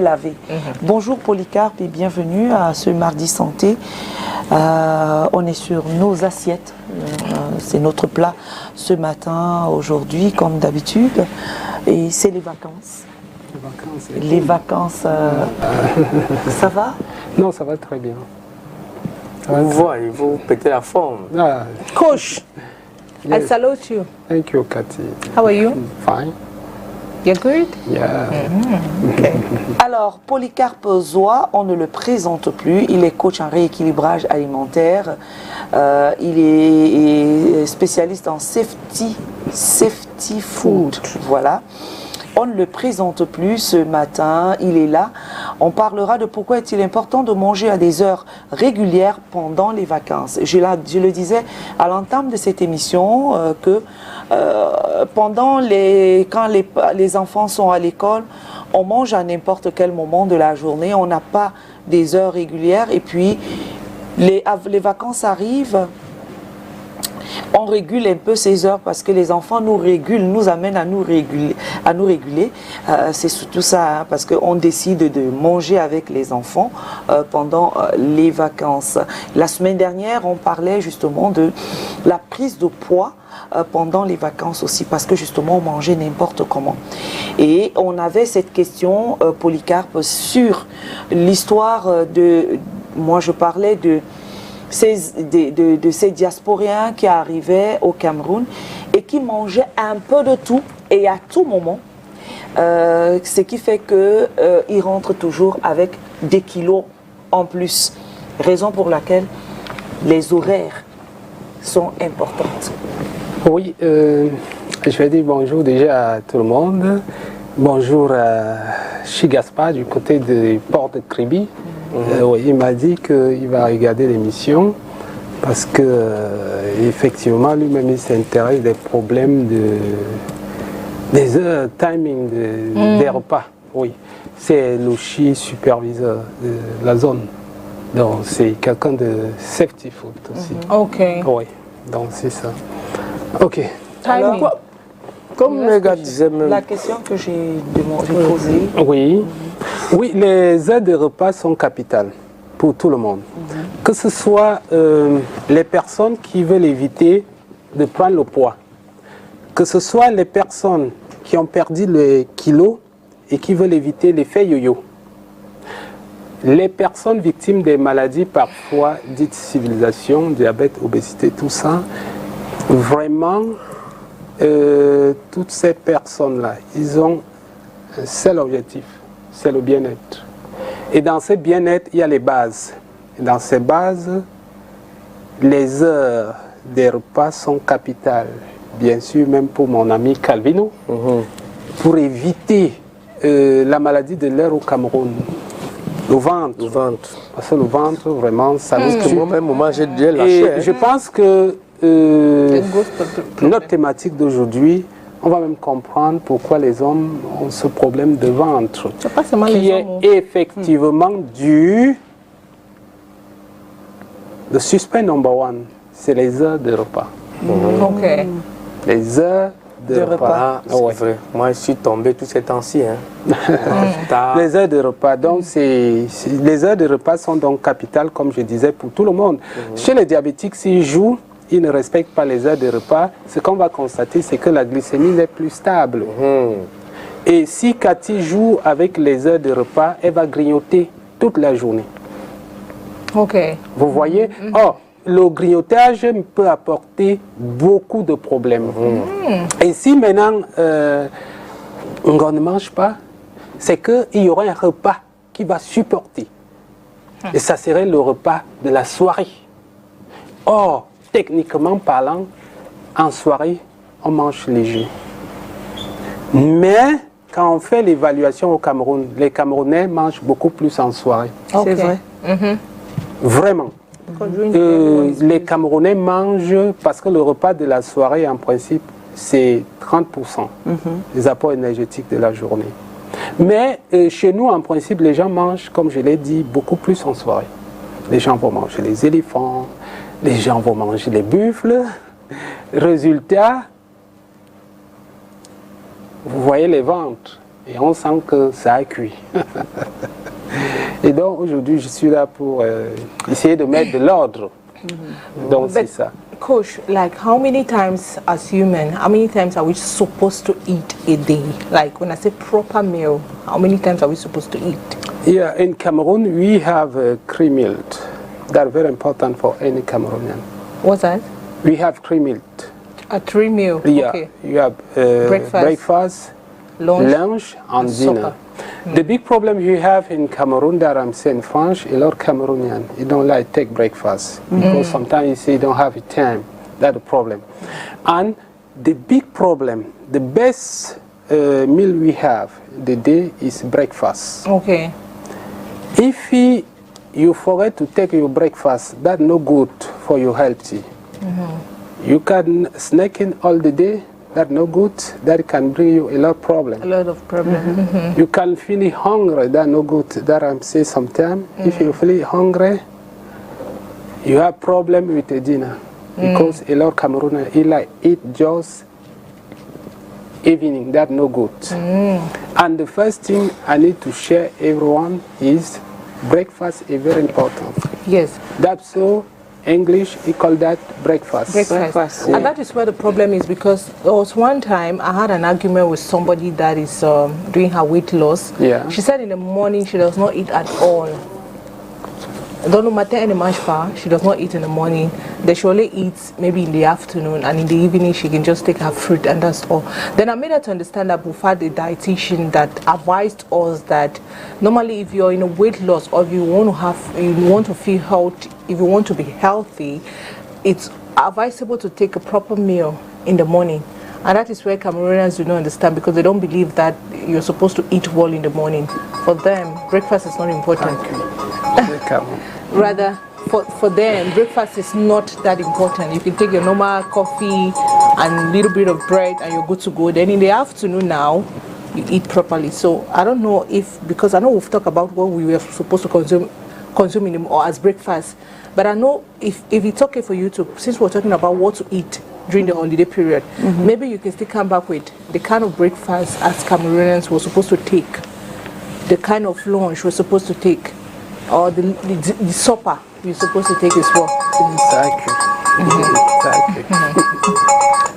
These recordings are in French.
laver. Bonjour Polycarpe et bienvenue à ce mardi santé. On est sur nos assiettes. C'est notre plat ce matin, aujourd'hui, comme d'habitude. Et c'est les vacances. Les vacances, ça va? Non, ça va très bien. Vous pétez la forme. Coach, Yes. I salute you. Thank you, Cathy. How are you? Fine. You're good? Yeah. Okay. Alors, Polycarpe Zoa, on ne le présente plus. Il est coach en rééquilibrage alimentaire. Il est spécialiste en safety food. Voilà. On ne le présente plus ce matin. Il est là. On parlera de pourquoi est-il important de manger à des heures régulières pendant les vacances. Je le disais à l'entame de cette émission que quand les enfants sont à l'école, on mange à n'importe quel moment de la journée. On n'a pas des heures régulières. Et puis, les vacances arrivent. On régule un peu ces heures parce que les enfants nous régulent, nous amènent à nous réguler. C'est surtout ça, hein, parce qu'on décide de manger avec les enfants pendant les vacances. La semaine dernière, on parlait justement de la prise de poids pendant les vacances aussi, parce que justement, on mangeait n'importe comment. Et on avait cette question, Polycarpe, sur l'histoire moi je parlais de ces diasporéens qui arrivaient au Cameroun et qui mangeaient un peu de tout et à tout moment, ce qui fait qu'ils rentrent toujours avec des kilos en plus, raison pour laquelle les horaires sont importantes. Oui, je vais dire bonjour déjà à tout le monde. Bonjour à Chigaspa du côté du port de Kribi. Oui, il m'a dit qu'il va regarder l'émission parce que effectivement lui-même il s'intéresse des problèmes des heures, timing des repas. Oui, c'est Louchi, superviseur de la zone. Donc c'est quelqu'un de safety food aussi. Ok. Oui, donc c'est ça. Ok. Timing. Comme les gars disaient même. La question que j'ai posée. Oui. Oui, les heures de repas sont capitales pour tout le monde. Que ce soit les personnes qui veulent éviter de prendre le poids, que ce soit les personnes qui ont perdu le kilo et qui veulent éviter l'effet yo-yo, les personnes victimes des maladies parfois dites civilisation, diabète, obésité, tout ça, vraiment, toutes ces personnes-là, ils ont un seul objectif, c'est le bien-être. Et dans ce bien-être, il y a les bases. Et dans ces bases, les heures des repas sont capitales. Bien sûr, même pour mon ami Calvino, pour éviter la maladie de l'air au Cameroun. Le ventre. Parce que le ventre, vraiment, ça nous tue. Moi-même, moi, j'ai déjà lâché. Et je pense que notre thématique d'aujourd'hui, on va même comprendre pourquoi les hommes ont ce problème de ventre, C'est pas seulement qui les est hommes. effectivement dû. Le suspect number one, c'est les heures de repas. Ok. Les heures de repas. Ah, c'est vrai. Moi, je suis tombé tous ces temps-ci. Les heures de repas. Donc, les heures de repas sont donc capitales, comme je disais, pour tout le monde. Chez les diabétiques, s'ils jouent, ils ne respectent pas les heures de repas. Ce qu'on va constater, c'est que la glycémie n'est plus stable. Et si Cathy joue avec les heures de repas, elle va grignoter toute la journée. Ok. Vous voyez? Or, le grignotage peut apporter beaucoup de problèmes. Et si maintenant, on ne mange pas, c'est qu'il y aura un repas qui va supporter. Et ça serait le repas de la soirée. Or, techniquement parlant, en soirée, on mange léger. Mais, quand on fait l'évaluation au Cameroun, les Camerounais mangent beaucoup plus en soirée. C'est vrai. Vraiment. Les Camerounais mangent, parce que le repas de la soirée, en principe, c'est 30% des apports énergétiques de la journée. Mais chez nous, en principe, les gens mangent, comme je l'ai dit, beaucoup plus en soirée. Les gens vont manger les éléphants, les gens vont manger les buffles. Résultat, vous voyez les ventres. et on sent que ça a cuit. Et donc aujourd'hui, je suis là pour essayer de mettre de l'ordre. Donc c'est ça. Coach, like how many times as human, how many times are we supposed to eat a day? Like when I say proper meal, how many times are we supposed to eat? Yeah, in Cameroon we have cream milk. That's very important for any Cameroonian. What's that? We have cream milk. A 3 meal. Yeah, Okay. you have breakfast, lunch and dinner. The big problem you have in Cameroon that I'm saying French, a lot of Cameroonians, you don't like take breakfast because sometimes you say you don't have time. That's the problem. And the big problem, the best meal we have the day is breakfast. Okay. If you forget to take your breakfast, that's no good for your health. You can snack in all the day, that's no good. That can bring you a lot of problem. A lot of problem. You can feel hungry, that's no good. That I'm saying sometimes. If you feel hungry, you have problem with the dinner. Because a lot of Cameroonians eat just evening, that's no good. And the first thing I need to share everyone is breakfast is very important. Yes. That's so English, we call that breakfast. Breakfast. Yeah. And that is where the problem is, because there was one time I had an argument with somebody that is doing her weight loss. Yeah. She said in the morning she does not eat at all. Don't no matter any much far, she does not eat in the morning. Then she only eats maybe in the afternoon, and in the evening she can just take her fruit, and that's all. Then I made her to understand that Bufa, the dietitian, that advised us that normally if you're in a weight loss or if you want to feel healthy, if you want to be healthy, it's advisable to take a proper meal in the morning. And that is where Cameroonians do not understand, because they don't believe that you're supposed to eat well in the morning. For them, breakfast is not important. Rather, for them, breakfast is not that important. You can take your normal coffee and a little bit of bread and you're good to go. Then in the afternoon now, you eat properly. So I don't know if, because I know we've talked about what we were supposed to consume in the, or as breakfast, but I know if it's okay for you to, since we're talking about what to eat during the holiday period, maybe you can still come back with the kind of breakfast as Cameroonians were supposed to take, the kind of lunch we're supposed to take, or the supper we're supposed to take as well. Exactly.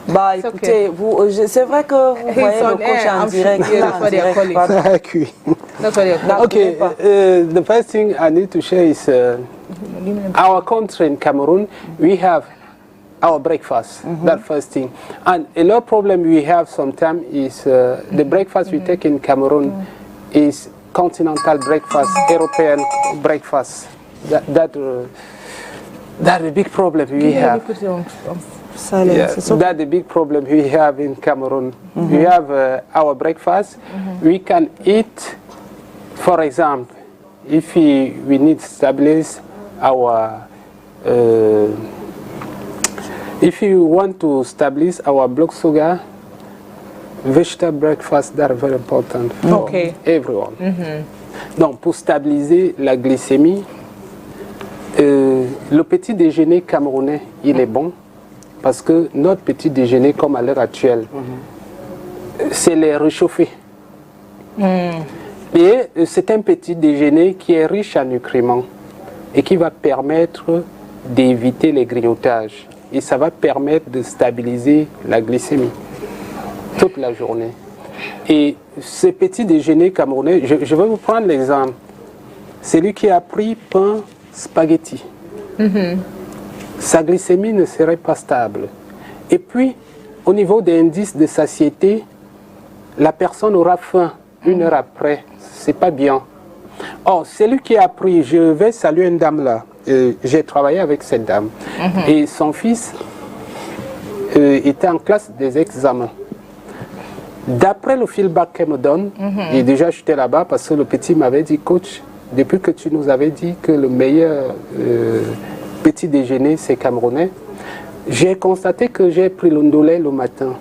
Bah écoutez, c'est vrai que vous voyez le coach en direct. That's what they're Okay, the first thing I need to share is our country in Cameroon, we have our breakfast, that first thing. And a lot of problem we have sometimes is the breakfast we take in Cameroon is continental breakfast, European breakfast. That's a big problem we have. Put it on silence. Yeah, It's okay. that's the big problem we have in Cameroon. We have our breakfast. We can eat, for example, if we need to stabilize our, if you want to stabilize our blood sugar, vegetable breakfast, that's very important for everyone. Donc, pour stabiliser la glycémie, le petit déjeuner camerounais, il est bon. Parce que notre petit déjeuner, comme à l'heure actuelle, c'est les réchauffés. Et c'est un petit déjeuner qui est riche en nutriments et qui va permettre d'éviter les grignotages. Et ça va permettre de stabiliser la glycémie toute la journée. Et ce petit déjeuner camerounais, je vais vous prendre l'exemple. Celui qui a pris pain, spaghetti. Sa glycémie ne serait pas stable. Et puis, au niveau des indices de satiété, la personne aura faim 1 heure après. C'est pas bien. Or, celui qui a pris, je vais saluer une dame là. J'ai travaillé avec cette dame. Et son fils était en classe des examens. D'après le feedback qu'elle me donne, et déjà j'étais là-bas parce que le petit m'avait dit, coach, depuis que tu nous avais dit que le meilleur petit déjeuner c'est camerounais, j'ai constaté que j'ai pris le ndolé le matin.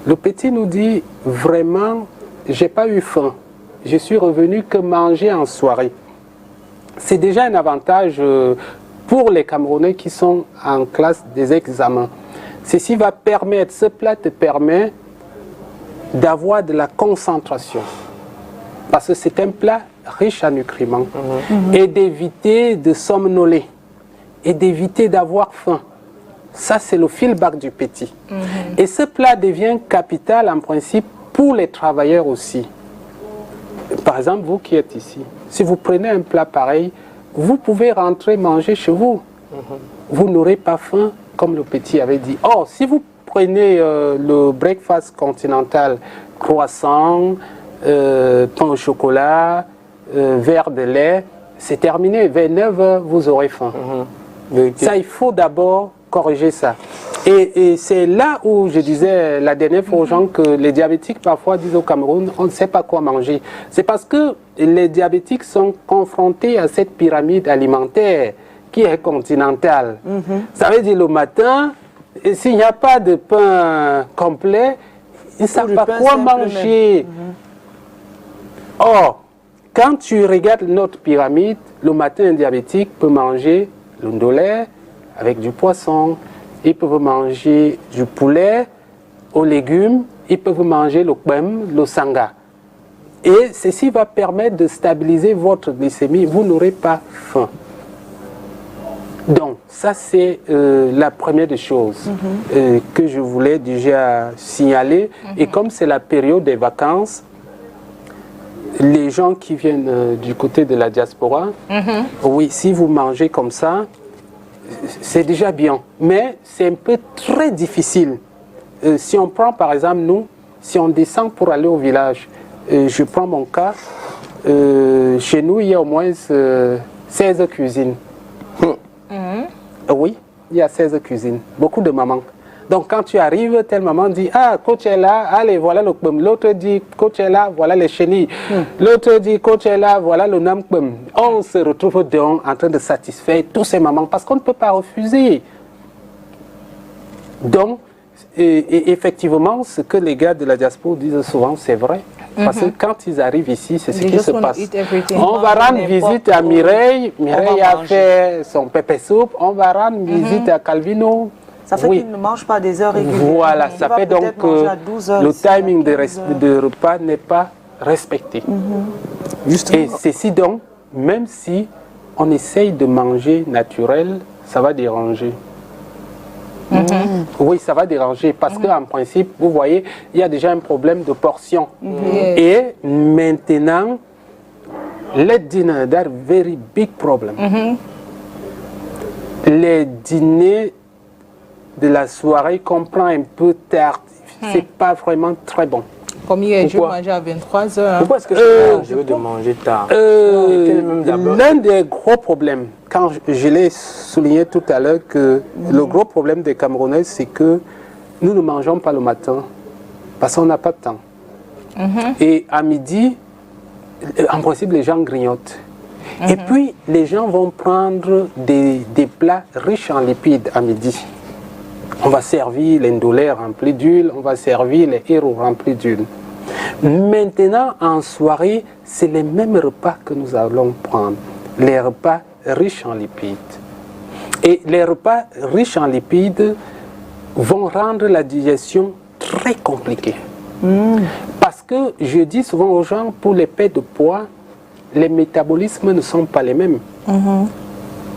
Le petit nous dit, vraiment, j'ai pas eu faim. Je suis revenu que manger en soirée. C'est déjà un avantage pour les Camerounais qui sont en classe des examens. Ceci va permettre, ce plat te permet d'avoir de la concentration. Parce que c'est un plat riche en nutriments. Et d'éviter de somnoler. Et d'éviter d'avoir faim. Ça, c'est le feedback du petit. Et ce plat devient capital en principe pour les travailleurs aussi. Par exemple, vous qui êtes ici, si vous prenez un plat pareil, vous pouvez rentrer manger chez vous. Vous n'aurez pas faim, comme le petit avait dit. Or, si vous prenez le breakfast continental, croissant, pain au chocolat, verre de lait, c'est terminé. Vers 9h, vous aurez faim. Ça, il faut d'abord corriger ça. Et c'est là où je disais la dernière fois aux gens que les diabétiques parfois disent au Cameroun, on ne sait pas quoi manger. C'est parce que les diabétiques sont confrontés à cette pyramide alimentaire qui est continentale. Ça veut dire le matin, s'il n'y a pas de pain complet, ils ne savent pas quoi manger. Or, quand tu regardes notre pyramide, le matin, un diabétique peut manger le ndolé avec du poisson, ils peuvent manger du poulet aux légumes, ils peuvent manger le kbem, le sanga. Et ceci va permettre de stabiliser votre glycémie, vous n'aurez pas faim. Donc, ça c'est la première des choses que je voulais déjà signaler. Et comme c'est la période des vacances, les gens qui viennent du côté de la diaspora, oui, si vous mangez comme ça, c'est déjà bien. Mais c'est un peu très difficile. Si on prend par exemple nous, si on descend pour aller au village, je prends mon cas, chez nous il y a au moins 16 cuisines. Oui, il y a 16 cuisines, beaucoup de mamans. Donc quand tu arrives, telle maman dit, ah, coach est là, allez, voilà le kbem. L'autre dit, coach est là, voilà les chenilles. L'autre dit, coach est là, voilà le nam kbem. On se retrouve donc en train de satisfaire tous ces mamans parce qu'on ne peut pas refuser. Donc, et effectivement, ce que les gars de la diaspora disent souvent, c'est vrai. Parce que quand ils arrivent ici, c'est ce qui se passe. On va rendre visite à Mireille. Mireille a fait son pépé soupe. On va rendre visite à Calvino. Ça fait qu'ils ne mangent pas des heures régulières. Voilà, ça fait donc que le timing de repas n'est pas respecté. Et ceci donc, même si on essaye de manger naturel, ça va déranger. Oui, ça va déranger parce qu'en principe, vous voyez, il y a déjà un problème de portion. Et maintenant, les dinner, that's a very big problem. Les dîners de la soirée qu'on prend un peu tard, c'est pas vraiment très bon. Comme hier, je mangeais à 23h. Pourquoi est-ce que je veux de manger tard? L'un des gros problèmes, quand je l'ai souligné tout à l'heure, que le gros problème des Camerounais, c'est que nous ne mangeons pas le matin parce qu'on n'a pas de temps. Et à midi, en principe, les gens grignotent. Et puis, les gens vont prendre des plats riches en lipides à midi. On va servir les ndolés remplis d'huile, on va servir les héros remplis d'huile. Maintenant, en soirée, c'est les mêmes repas que nous allons prendre. Les repas riches en lipides. Et les repas riches en lipides vont rendre la digestion très compliquée. Parce que je dis souvent aux gens, pour les pertes de poids, les métabolismes ne sont pas les mêmes.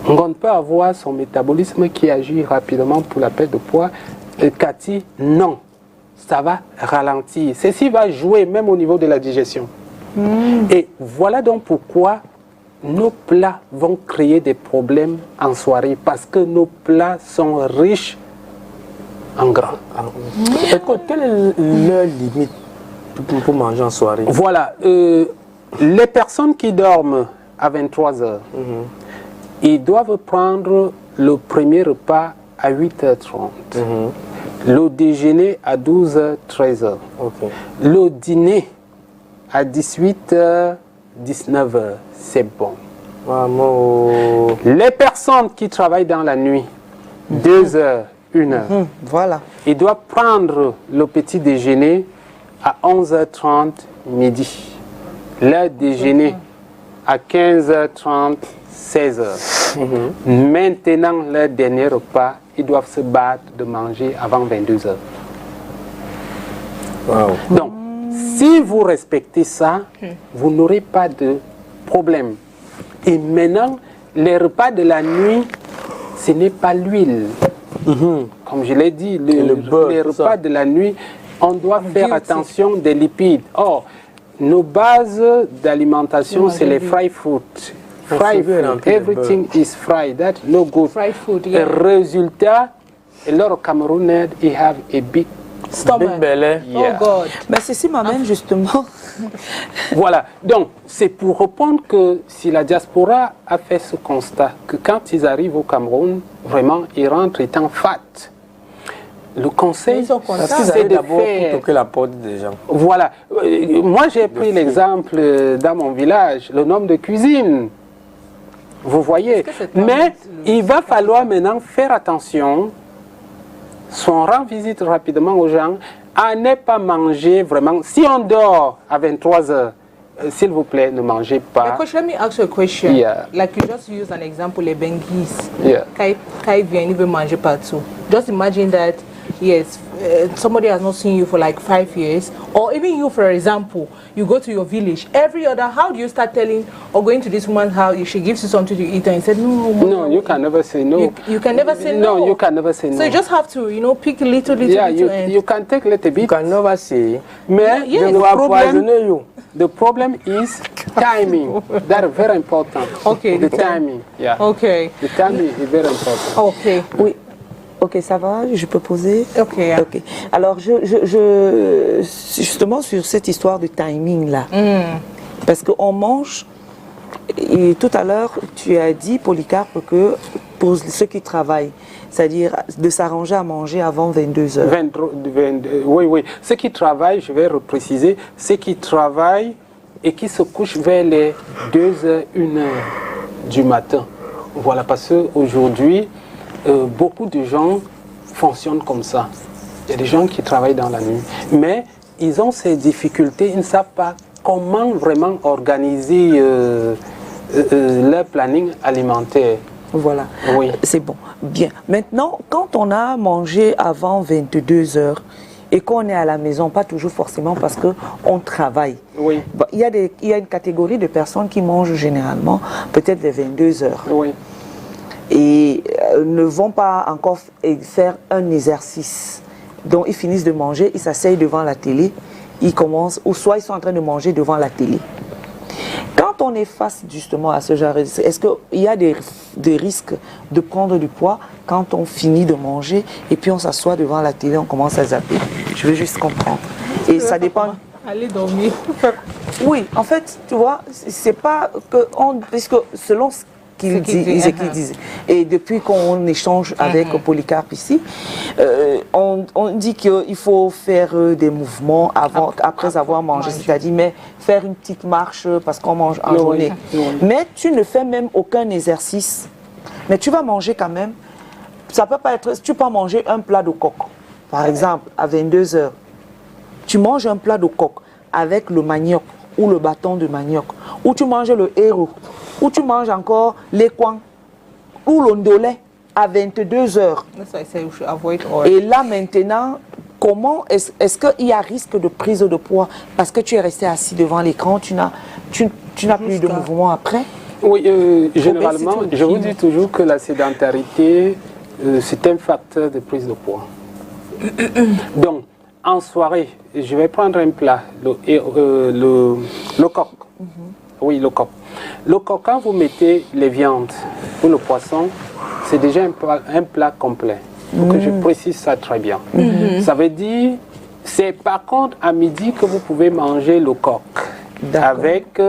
On ne peut avoir son métabolisme qui agit rapidement pour la perte de poids. Cathy, non. Ça va ralentir. Ceci va jouer même au niveau de la digestion. Et voilà donc pourquoi nos plats vont créer des problèmes en soirée. Parce que nos plats sont riches en gras. Quelle est leur limite pour manger en soirée? Voilà. Les personnes qui dorment à 23h, ils doivent prendre le premier repas à 8h30, le déjeuner à 12h, 13h, le dîner à 18h, 19h, c'est bon. Les personnes qui travaillent dans la nuit, 2h, 1h, voilà. ils doivent prendre le petit déjeuner à 11h30, midi. Le déjeuner à 15h30, 16h. Maintenant, leur dernier repas, ils doivent se battre de manger avant 22h. Donc, Si vous respectez ça, vous n'aurez pas de problème. Et maintenant, les repas de la nuit, ce n'est pas l'huile. Comme je l'ai dit, le beurre, les tout repas ça. de la nuit, on doit faire attention des lipides. Or, nos bases d'alimentation, c'est les fried food. Fried veut food, remplir de everything is fried. That's no good. Fried food, yeah. Résultat, a lot of Camerooners, they have a big Stomach. Big belly. yeah. Oh God. Ben, ceci m'amène justement. Voilà, donc c'est pour répondre que si la diaspora a fait ce constat, que quand ils arrivent au Cameroun, vraiment, ils rentrent étant fat. Le conseil, Ils sont contents. Parce qu'ils c'est arrivent de d'abord pour faire... toquer la porte des gens. Voilà, moi j'ai pris l'exemple dans mon village, le nombre de cuisines. Vous voyez, que c'est pas mais le- il va falloir maintenant faire attention, si on rend visite rapidement aux gens, à ne pas manger vraiment. Si on dort à 23 heures, s'il vous plaît, ne mangez But pas. coach, let me ask you a question. Yeah. Like you just used an example, les benguis. Yeah. Kai vient, il veut manger partout. Just imagine that, yes, somebody has not seen you for like 5 years, or even you, for example, you go to your village. Every other, how do you start telling or going to this woman's house? If she gives you something to eat, and you said no, No, you can never say no. You can never say no. No, you can never say no. So you just have to, you know, pick a little, yeah, and you can take a little You bit, can never say, mais yes. they the will problem, poison you. the problem is timing. That is very important. Okay, the the timing. Yeah. okay, The timing is very important. okay, Oui. Ok, ça va, je peux poser. okay. Yeah. Ok. Alors, justement sur cette histoire de timing là, parce qu'on mange, et tout à l'heure, tu as dit, Polycarpe, que pour ceux qui travaillent, c'est-à-dire de s'arranger à manger avant 22 heures. 22, oui, oui. Ceux qui travaillent, je vais repréciser, ceux qui travaillent et qui se couchent vers les 2h, 1h du matin. Voilà, parce qu'aujourd'hui, beaucoup de gens fonctionnent comme ça. Il y a des gens qui travaillent dans la nuit. Mais ils ont ces difficultés, ils ne savent pas comment vraiment organiser leur planning alimentaire. Voilà. Oui. C'est bon. Bien. Maintenant, quand on a mangé avant 22 heures et qu'on est à la maison, pas toujours forcément parce qu'on travaille. Oui. Bon, il y a une catégorie de personnes qui mangent généralement peut-être les 22 heures Oui. et ne vont pas encore faire un exercice. Donc ils finissent de manger, ils s'asseyent devant la télé, ils commencent, ou soit ils sont en train de manger devant la télé. Quand on est face justement à ce genre de... Est-ce qu'il y a des risques de prendre du poids quand on finit de manger et puis on s'assoit devant la télé, on commence à zapper? Je veux juste comprendre. Et ça dépend... Allez dormir. Oui, en fait, tu vois, c'est pas que... Puisque selon ce qu'ils disent, et depuis qu'on échange avec Polycarpe ici, on dit qu'il faut faire des mouvements après avoir mangé, c'est-à-dire mais faire une petite marche parce qu'on mange en journée. Mais tu ne fais même aucun exercice, mais tu vas manger quand même. Ça peut pas être... Tu peux manger un plat de coq, par exemple, à 22 heures. Tu manges un plat de coq avec le manioc ou le bâton de manioc, ou tu manges le héros, ou tu manges encore les coins ou l'ondolé à 22 heures. That's why I say we should avoid oil. Et là maintenant, comment est-ce qu'il y a risque de prise de poids parce que tu es resté assis devant l'écran, tu n'as plus de mouvement après? Oui, généralement, Obésité, je vous dis toujours que la sédentarité, c'est un facteur de prise de poids. Donc, en soirée, je vais prendre un plat, le coq. Oui, le coq. Le coq, quand vous mettez les viandes ou le poisson, c'est déjà un plat complet. Il faut que je précise ça très bien. Ça veut dire, c'est par contre à midi que vous pouvez manger le coq avec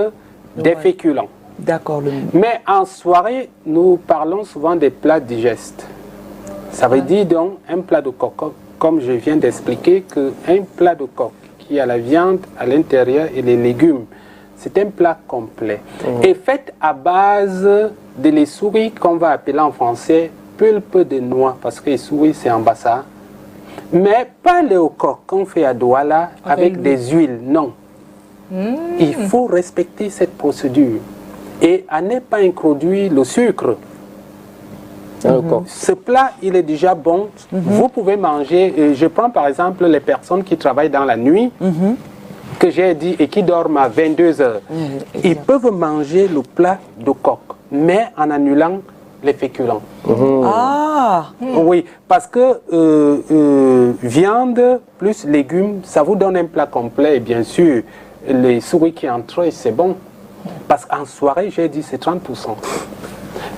des féculents. D'accord. Mais en soirée, nous parlons souvent des plats digestes. Ça veut dire donc un plat de coq, comme je viens d'expliquer, qu'un plat de coq qui a la viande à l'intérieur et les légumes, c'est un plat complet. Et fait à base de les souris qu'on va appeler en français pulpe de noix, parce que les souris c'est en bassa. Mais pas le coq qu'on fait à Douala avec des huiles, non. Il faut respecter cette procédure et à ne pas introduire le sucre. Ce plat, il est déjà bon. Vous pouvez manger, je prends par exemple les personnes qui travaillent dans la nuit. que j'ai dit et qui dorment à 22 heures, ils peuvent manger le plat de coq, mais en annulant les féculents. Ah, Oui, parce que viande plus légumes, ça vous donne un plat complet. Et bien sûr, les souris qui entrent, c'est bon. Parce qu'en soirée, j'ai dit, c'est 30%.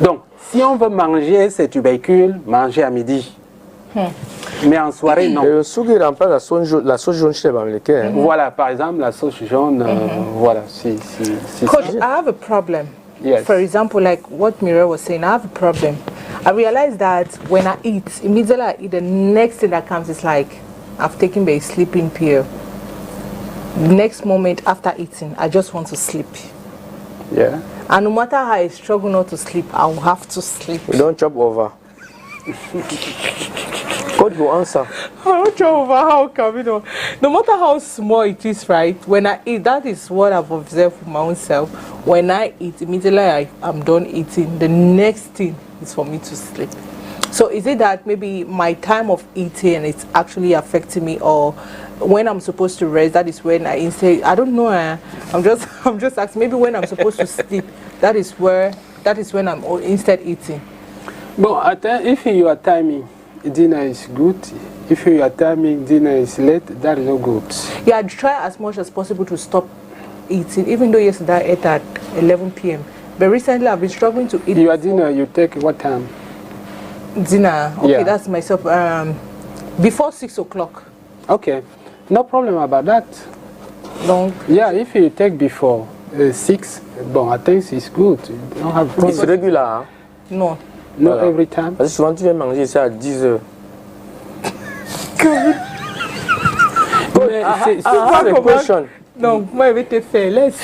Donc, si on veut manger ces tubercules, manger à midi. Mais en soirée, non. Le souris remplace la sauce jaune chez les Bamileke. Voilà, par exemple, la sauce jaune, voilà. Coach, I have a problem. Yes. For example, like what Mira was saying, I have a problem. I realize that when I eat, immediately I eat, the next thing that comes is like, I've taken a sleeping pill. Next moment after eating, I just want to sleep. Yeah. And no matter how I struggle not to sleep, I will have to sleep. We don't chop over. Coach will answer. I don't know over how come, you know. No matter how small it is, right? When I eat, that is what I've observed for my own self. When I eat, immediately I'm done eating. The next thing is for me to sleep. So is it that maybe my time of eating is actually affecting me, or when I'm supposed to rest, that is when I instead, I don't know. I'm just asking. Maybe when I'm supposed to sleep, that is when I'm instead eating. Bon, if you are timing, dinner is good. If you are timing, dinner is late, that is no good. Yeah, I try as much as possible to stop eating, even though yesterday I ate at 11 p.m. But recently I've been struggling to eat. Your dinner, you take what time? Dinner, okay, Yeah. that's myself. Before 6 o'clock. Okay, no problem about that. Donc, Yeah, if you take before 6, bon, I think it's good. You don't have C'est problem. régulier, hein? non. Not Voilà. every time. Parce que souvent tu viens manger ici à 10 heures. Mais c'est- Ah, the question. Donc, moi, je vais te faire laisse.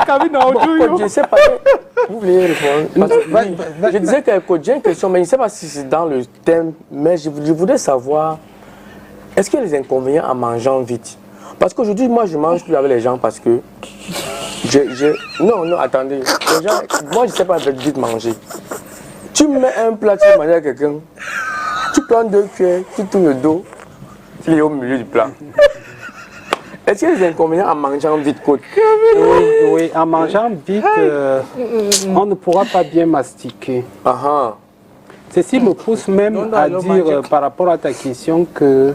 Camille, non, Bon, do coach, you? je ne sais pas. Vous voulez répondre? Parce que, oui, je disais que coach, j'ai une question, mais je ne sais pas si c'est dans le thème, mais je voudrais savoir, est-ce qu'il y a des inconvénients en mangeant vite? Parce qu'aujourd'hui, moi, je ne mange plus avec les gens parce que Non, attendez. Les gens, moi, je ne sais pas vite manger. Tu mets un plat, tu veux manger à quelqu'un, tu prends 2 cuillères, tu tournes le dos, il est au milieu du plat. Est-ce qu'il y a des inconvénients en mangeant vite, coach? Oui, en mangeant vite, on ne pourra pas bien mastiquer. Ceci me pousse même à dire par rapport à ta question que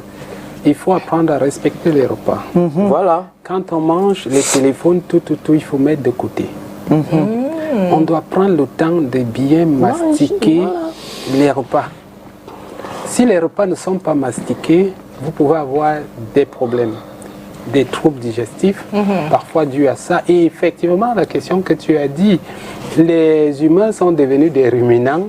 il faut apprendre à respecter les repas. Voilà. Quand on mange, les téléphones, tout, il faut mettre de côté. On doit prendre le temps de bien mastiquer les repas. Si les repas ne sont pas mastiqués, vous pouvez avoir des problèmes, des troubles digestifs, parfois dus à ça. Et effectivement, la question que tu as dit, les humains sont devenus des ruminants.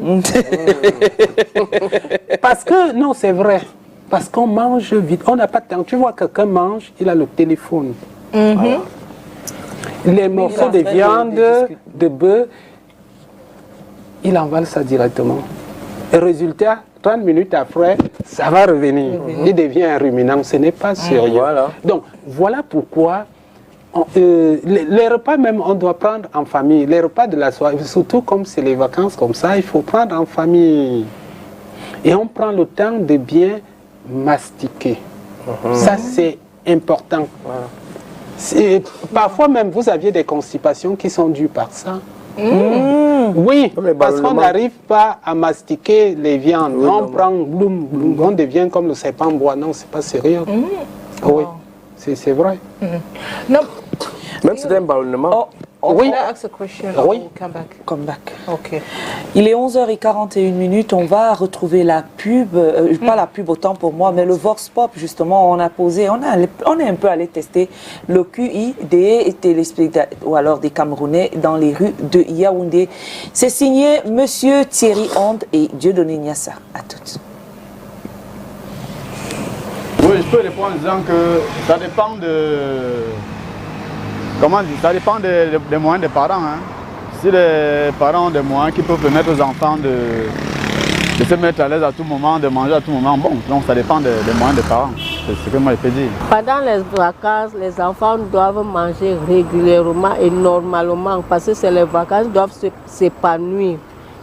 Parce que, non, c'est vrai. Parce qu'on mange vite, on n'a pas de temps. Tu vois, quelqu'un mange, il a le téléphone. Voilà. Les morceaux de viande, de bœuf, il envale ça directement. Et résultat, 30 minutes après, ça va revenir. Il devient un ruminant. Ce n'est pas sérieux. Voilà. Donc, voilà pourquoi les repas même, on doit prendre en famille. Les repas de la soirée, surtout comme c'est les vacances comme ça, il faut prendre en famille. Et on prend le temps de bien mastiquer. Ça, c'est important. Parfois même, vous aviez des constipations qui sont dues par ça. Oui, parce qu'on n'arrive pas à mastiquer les viandes. On prend, on devient comme le serpent bois. Non, c'est pas sérieux. Oui, c'est vrai. No. Même si c'est un ballonnement. Oui. Can I ask a question? Oui. Come back. Okay. Il est 11h41. On va retrouver la pub, pas la pub autant pour moi, mais le Vox Pop, justement. On est un peu allé tester le QI des téléspectateurs ou alors des Camerounais dans les rues de Yaoundé. C'est signé Monsieur Thierry Honde et Dieudonné Niassa. À toutes. Oui, je peux répondre en disant que ça dépend de... Comment dire? Ça dépend des moyens des parents. Hein. Si les parents ont des moyens qui peuvent permettre aux enfants de se mettre à l'aise à tout moment, de manger à tout moment, bon, donc ça dépend des moyens des parents. C'est ce que moi je peux dire. Pendant les vacances, les enfants doivent manger régulièrement et normalement parce que c'est les vacances, ils doivent s'épanouir.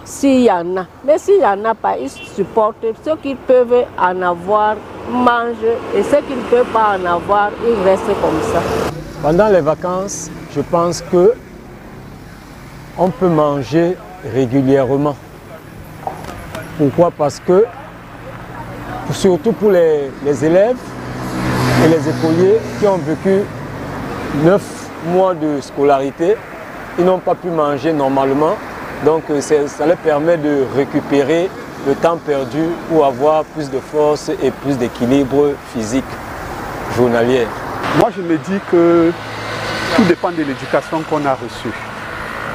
s'il y en a. Mais s'il n'y en a pas, ils supportent. Ceux qui peuvent en avoir mangent et ceux qui ne peuvent pas en avoir, ils restent comme ça. Pendant les vacances, je pense que on peut manger régulièrement. Pourquoi? Parce que, surtout pour les élèves et les écoliers qui ont vécu 9 mois de scolarité, ils n'ont pas pu manger normalement. Donc ça leur permet de récupérer le temps perdu pour avoir plus de force et plus d'équilibre physique journalier. Moi, je me dis que tout dépend de l'éducation qu'on a reçue.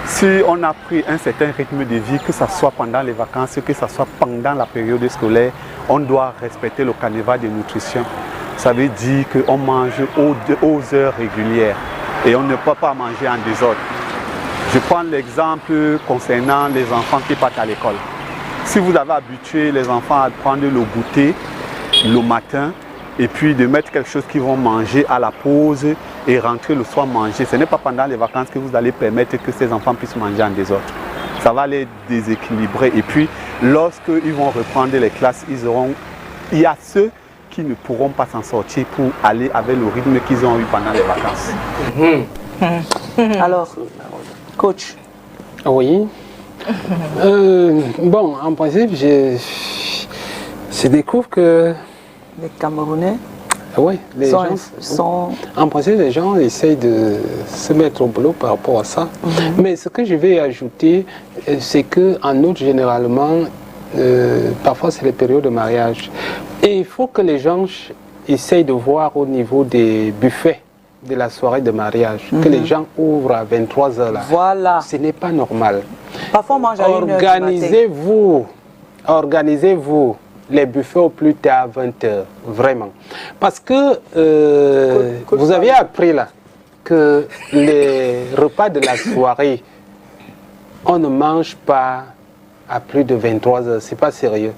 Si on a pris un certain rythme de vie, que ce soit pendant les vacances, que ce soit pendant la période scolaire, on doit respecter le canevas de nutrition. Ça veut dire qu'on mange aux heures régulières et on ne peut pas manger en désordre. Je prends l'exemple concernant les enfants qui partent à l'école. Si vous avez habitué les enfants à prendre le goûter le matin et puis de mettre quelque chose qu'ils vont manger à la pause et rentrer le soir manger, ce n'est pas pendant les vacances que vous allez permettre que ces enfants puissent manger en désordre. Ça va les déséquilibrer et puis lorsqu'ils vont reprendre les classes, il y a ceux qui ne pourront pas s'en sortir pour aller avec le rythme qu'ils ont eu pendant les vacances. Alors, coach. Oui. Bon, en principe, je découvre que... Les Camerounais Oui, les gens sont... En principe, les gens essayent de se mettre au boulot par rapport à ça. Mais ce que je vais ajouter, c'est qu'en août, généralement, parfois c'est les périodes de mariage. Et il faut que les gens essayent de voir au niveau des buffets de la soirée de mariage, que les gens ouvrent à 23h là. Voilà. Ce n'est pas normal. Parfois, on mange à 1h du matin. Organisez-vous les buffets au plus tard à 20h, vraiment. Parce que vous avez appris là que les repas de la soirée, on ne mange pas à plus de 23h, c'est pas sérieux.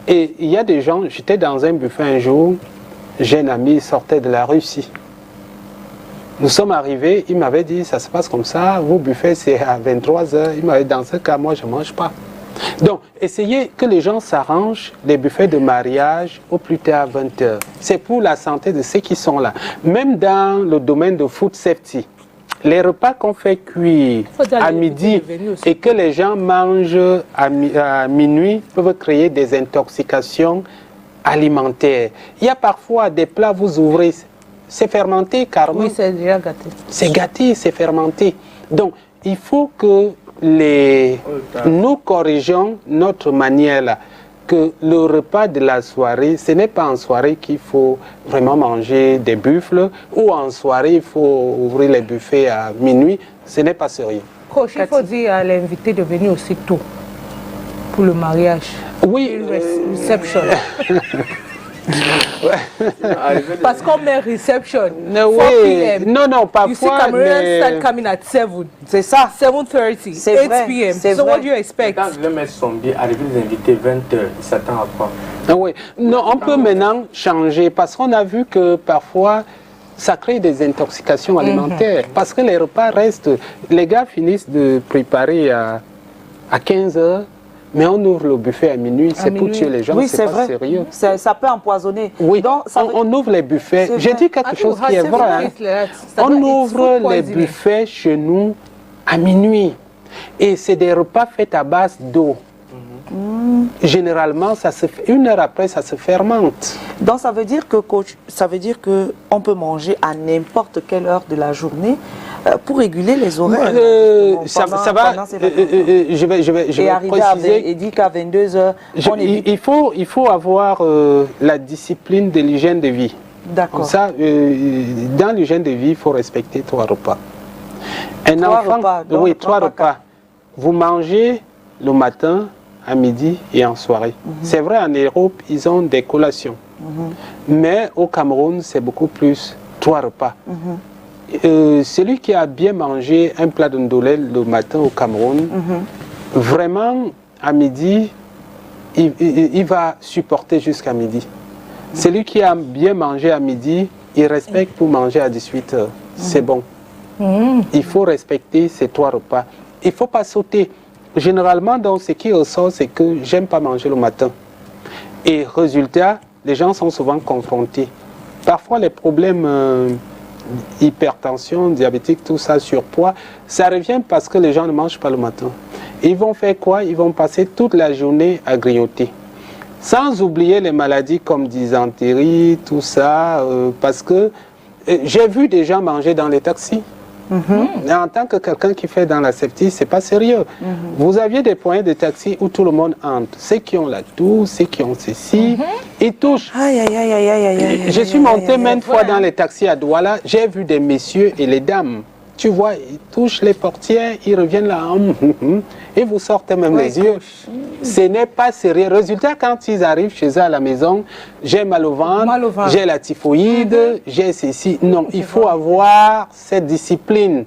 Et il y a des gens, j'étais dans un buffet un jour, j'ai un ami, il sortait de la Russie. Nous sommes arrivés, il m'avait dit, ça se passe comme ça, vos buffets c'est à 23h. Il m'avait dit, dans ce cas, moi je ne mange pas. Donc, essayez que les gens s'arrangent les buffets de mariage au plus tard à 20h. C'est pour la santé de ceux qui sont là. Même dans le domaine de food safety, les repas qu'on fait cuire à midi et que les gens mangent à minuit peuvent créer des intoxications alimentaires. Il y a parfois des plats, vous ouvrez, c'est fermenté carrément. Oui, c'est déjà gâté. C'est gâté, c'est fermenté. Donc, il faut que nous corrigeons notre manière là. Que le repas de la soirée, ce n'est pas en soirée qu'il faut vraiment manger des buffles ou en soirée il faut ouvrir les buffets à minuit. Ce n'est pas sérieux. Coach, il faut dire à l'invité de venir aussi tôt pour le mariage. Oui. Reception. Parce qu'on met reception. No, oui. Non, parfois. You see Cameroonians start coming at 7. C'est ça. 7:30. C'est 8 vrai. p.m. C'est So vrai. what do you expect? Quand le mettre son billet, arriver les invités 20h, il s'attend à quoi? Oui. Non, on peut maintenant changer parce qu'on a vu que parfois ça crée des intoxications alimentaires. Parce que les repas restent. Les gars finissent de préparer à 15h. Mais on ouvre le buffet à minuit, c'est pour tuer les gens, oui, c'est pas vrai. sérieux. Ça peut empoisonner. Oui, donc, on ouvre les buffets. J'ai dit quelque chose qui est vrai. On ouvre les buffets chez nous à minuit. Et c'est des repas faits à base d'eau. Généralement, ça se fait, 1 heure après, ça se fermente. Donc ça veut dire que, coach, ça veut dire qu'on peut manger à n'importe quelle heure de la journée pour réguler les horaires. Ça va. Je vais préciser. Et dit qu'à 22h, il faut avoir la discipline de l'hygiène de vie. D'accord. Ça, dans l'hygiène de vie, il faut respecter 3 repas. Oui, 3 repas. Vous mangez le matin, à midi et en soirée. C'est vrai, en Europe, ils ont des collations. Mais au Cameroun, c'est beaucoup plus 3 repas. Celui qui a bien mangé un plat de ndolé le matin au Cameroun, vraiment, à midi, il va supporter jusqu'à midi. Celui qui a bien mangé à midi, il respecte pour manger à 18h. C'est bon. Il faut respecter ces 3 repas. Il ne faut pas sauter. généralement, donc, ce qui ressort, c'est que j'aime pas manger le matin. Et résultat, les gens sont souvent confrontés. Parfois, les problèmes hypertension, diabétique, tout ça, surpoids, ça revient parce que les gens ne mangent pas le matin. Ils vont faire quoi? Ils vont passer toute la journée à grignoter. Sans oublier les maladies comme dysenterie, tout ça, parce que j'ai vu des gens manger dans les taxis. Mais en tant que quelqu'un qui fait dans la safety, c'est pas sérieux. Vous aviez des points de taxi où tout le monde entre. Ceux qui ont la toux, ceux qui ont ceci, ils touchent. Aïe, aïe, aïe, aïe, aïe, aïe. Je suis monté maintes fois dans les taxis à Douala, j'ai vu des messieurs et les dames. Tu vois, ils touchent les portières, ils reviennent là, et vous sortez même les yeux. Ce n'est pas sérieux. Résultat, quand ils arrivent chez eux à la maison, j'ai mal au ventre, j'ai la typhoïde, j'ai ceci. Non, il faut avoir cette discipline.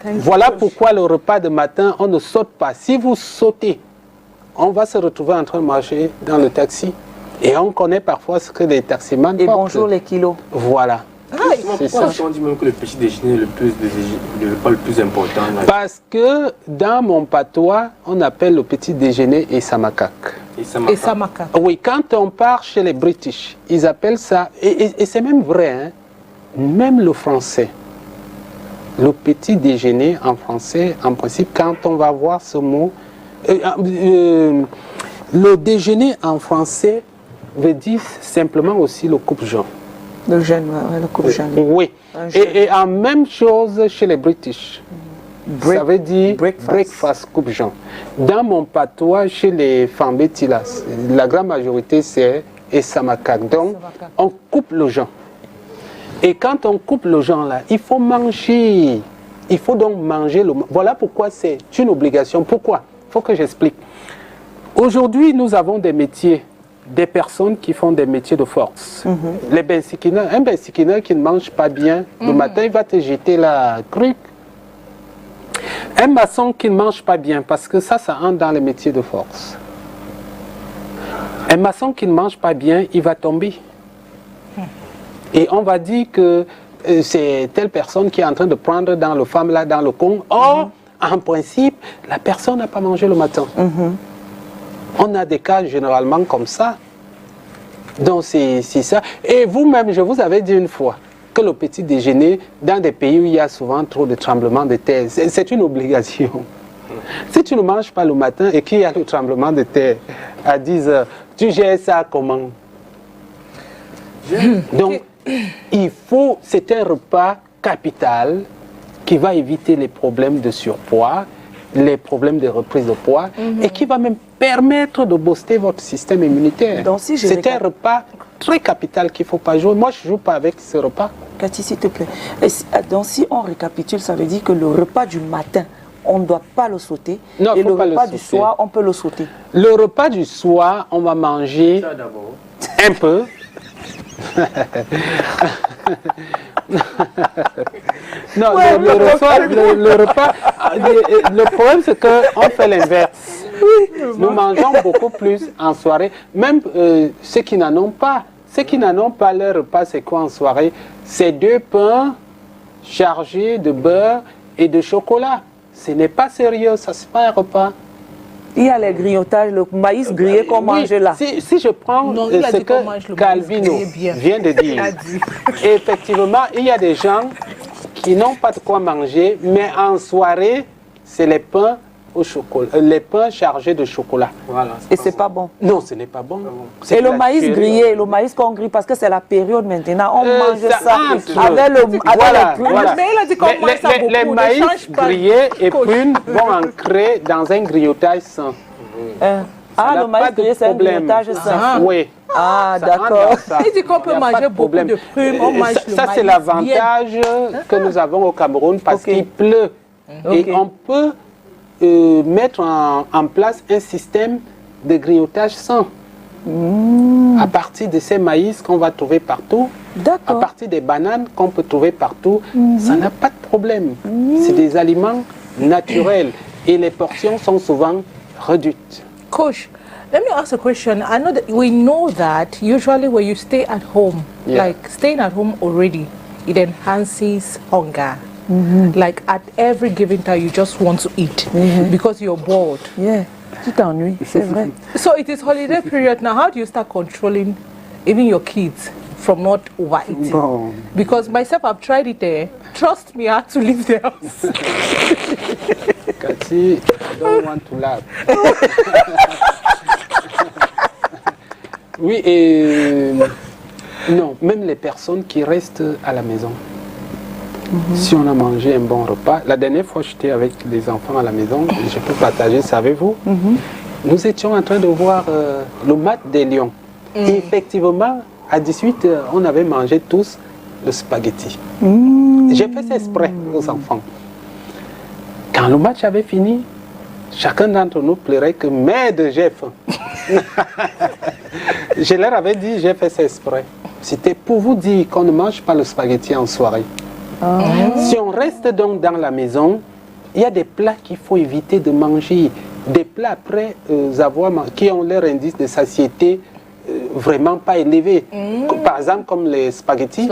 Voilà pourquoi le repas de matin, on ne saute pas. Si vous sautez, on va se retrouver en train de marcher dans le taxi. Et on connaît parfois ce que les taximans Et portent. bonjour les kilos. Voilà. C'est ça. On dit même que le petit déjeuner est le repas le plus important. Parce que dans mon patois, on appelle le petit déjeuner et samakak. Et samaka. Oui, quand on part chez les British, ils appellent ça, et c'est même vrai, hein, même le français. Le petit déjeuner en français, en principe, quand on va voir ce mot, le déjeuner en français veut dire simplement aussi le coupe-jean. Le jeûne, le coupe-jeûne. Oui. Et en même chose chez les British. Ça veut dire breakfast coupe-jean. Dans mon patois, chez les Fambetilas, la grande majorité c'est Esamakak. Donc, on coupe le jean. Et quand on coupe le jean là, il faut manger. Il faut donc manger le... Voilà pourquoi c'est une obligation. Pourquoi? Il faut que j'explique. Aujourd'hui, nous avons des métiers, des personnes qui font des métiers de force. Les bensikineurs, un bensikineur qui ne mange pas bien, le matin, il va te jeter la crique. Un maçon qui ne mange pas bien, parce que ça entre dans les métiers de force. Un maçon qui ne mange pas bien, il va tomber. Et on va dire que c'est telle personne qui est en train de prendre dans le femme là, dans le con. Or, en principe, la personne n'a pas mangé le matin. On a des cas généralement comme ça. Donc c'est ça. Et vous-même, je vous avais dit une fois que le petit déjeuner, dans des pays où il y a souvent trop de tremblements de terre, c'est une obligation. Si tu ne manges pas le matin et qu'il y a le tremblement de terre à 10 heures, tu gères ça comment? Donc, il faut, c'est un repas capital qui va éviter les problèmes de surpoids, les problèmes de reprise de poids et qui va même permettre de booster votre système immunitaire. Si c'est un repas très capital qu'il ne faut pas jouer. Moi, je ne joue pas avec ce repas. Cathy, s'il te plaît. Donc, si on récapitule, ça veut dire que le repas du matin, on ne doit pas le sauter. Non, et le repas du soir, on peut le sauter. Le repas du soir, on va manger un peu. Non, le repas, le problème c'est qu'on fait l'inverse. Nous mangeons beaucoup plus en soirée. Même ceux qui n'en ont pas, leur repas, c'est quoi en soirée? C'est 2 pains chargés de beurre et de chocolat. Ce n'est pas sérieux, ça c'est pas un repas. Il y a les grignotages, le maïs grillé qu'on mange là. Si je prends ce que Calvino vient de dire, effectivement, il y a des gens qui n'ont pas de quoi manger, mais en soirée, c'est les pains au chocolat, les pains chargés de chocolat. Voilà, et c'est pas bon. Non, ce n'est pas bon. Et le maïs grillé, le maïs qu'on grille, parce que c'est la période maintenant, on mange ça avec le voilà. Mais il a dit qu'on mange ça beaucoup. Les maïs grillés et prunes vont ancrer dans un grignotage sain. Le maïs grillé, c'est un grignotage sain. Oui. Ah, d'accord. Il dit qu'on peut manger beaucoup de prunes, on mange le maïs. Ça, c'est l'avantage que nous avons au Cameroun parce qu'il pleut. Et on peut mettre en place un système de grignotage sain. À partir de ces maïs qu'on va trouver partout, à partir des bananes qu'on peut trouver partout, ça n'a pas de problème. C'est des aliments naturels et les portions sont souvent réduites. Coach, let me ask a question. I know that we know that usually when you stay at home, like staying at home already, it enhances hunger. Like at every given time, you just want to eat because you're bored. Yeah. Tu t'ennuies, c'est vrai. So it is holiday period now. How do you start controlling even your kids from not overeating? Bon. Because myself, I've tried it there. Trust me, I had to leave the house. Cathy, I don't want to laugh. Oui, et non, même les personnes qui restent à la maison. Si on a mangé un bon repas, la dernière fois j'étais avec les enfants à la maison, je peux partager ça avec vous. Nous étions en train de voir le match des Lions. Et effectivement, à 18h, on avait mangé tous le spaghetti. J'ai fait ça exprès aux enfants. Quand le match avait fini, chacun d'entre nous pleurait que merde, j'ai faim. Je leur avais dit, j'ai fait ça exprès. C'était pour vous dire qu'on ne mange pas le spaghetti en soirée. Si on reste donc dans la maison, il y a des plats qu'il faut éviter de manger. Des plats après qui ont leur indice de satiété vraiment pas élevé. Par exemple, comme les spaghettis.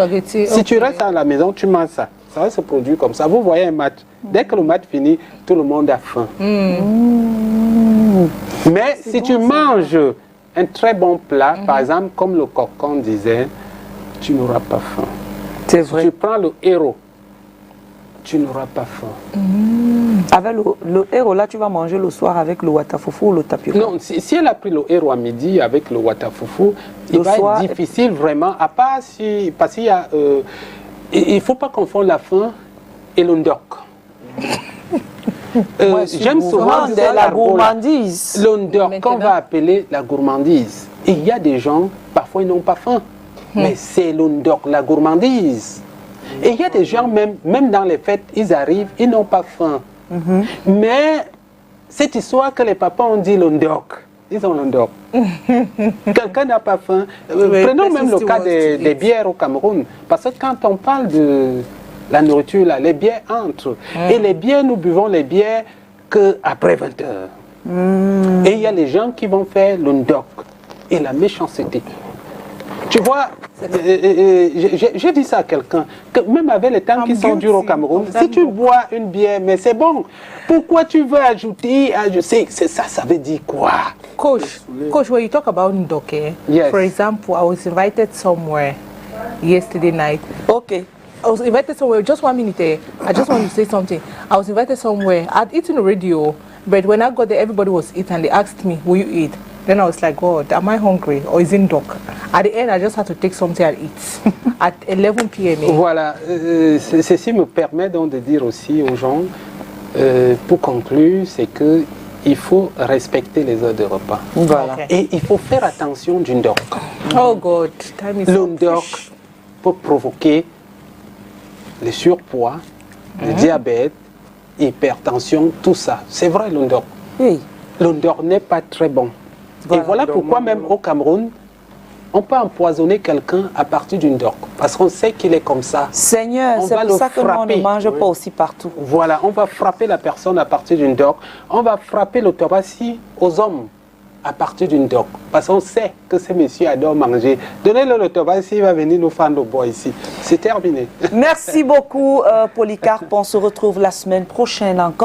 Si tu restes à la maison, tu manges ça. Ça va se produire comme ça. Vous voyez un match. Dès que le match finit, tout le monde a faim. Mais si tu manges un très bon plat, par exemple, comme le cocon disait, tu n'auras pas faim. C'est vrai. Tu prends le héros, tu n'auras pas faim. Avec le héros, là, tu vas manger le soir avec le watafoufou ou le tapioca. Non, si elle a pris le héros à midi avec le watafoufou, il va être difficile vraiment, à part si, parce qu'il y a, il ne faut pas confondre la faim et le ndok. J'aime souvent la gourmandise. Le ndok qu'on va appeler la gourmandise. Et il y a des gens, parfois ils n'ont pas faim. Mais c'est le ndok, la gourmandise. Et il y a des gens, même dans les fêtes, ils arrivent, ils n'ont pas faim. Mais cette histoire que les papas ont dit le ndok, ils ont le ndok. Quelqu'un n'a pas faim. Prenons même le cas des bières au Cameroun. Parce que quand on parle de la nourriture, là, les bières entrent. Et les bières, nous buvons les bières qu'après 20 heures. Et il y a les gens qui vont faire le ndok. Et la méchanceté. Tu vois, j'ai dit ça à quelqu'un, que même avec les temps qui sont durs au Cameroun, si tu bois une bière, mais c'est bon, pourquoi tu veux ajouter, ça veut dire quoi? Coach, when you talk about Ndoke, yes. For example, I was invited somewhere yesterday night. Okay. I was invited somewhere, just 1 minute there. I just want to say something. I was invited somewhere. I'd eaten radio, but when I got there, everybody was eating. They asked me, will you eat? Then I was like, God, am I hungry or is it ndok? At the end, I just had to take something and eat at 11 p.m. Voilà, ceci me permet donc de dire aussi aux gens, pour conclure, c'est que il faut respecter les heures de repas. Voilà. Okay. Et il faut faire attention du ndok. Oh God, time is Le up. ndok peut provoquer le surpoids, le diabète, hypertension, tout ça. C'est vrai, le ndok. Oui. Le ndok n'est pas très bon. Et voilà pourquoi même au Cameroun, on peut empoisonner quelqu'un à partir d'une ndok. Parce qu'on sait qu'il est comme ça. Seigneur, c'est pour ça que nous, on ne mange pas aussi partout. Voilà, on va frapper la personne à partir d'une ndok. On va frapper le tabaski aux hommes à partir d'une ndok. Parce qu'on sait que ce monsieur adore manger. Donnez-le le tabaski, il va venir nous faire le bois ici. C'est terminé. Merci beaucoup, Polycarpe. On se retrouve la semaine prochaine encore.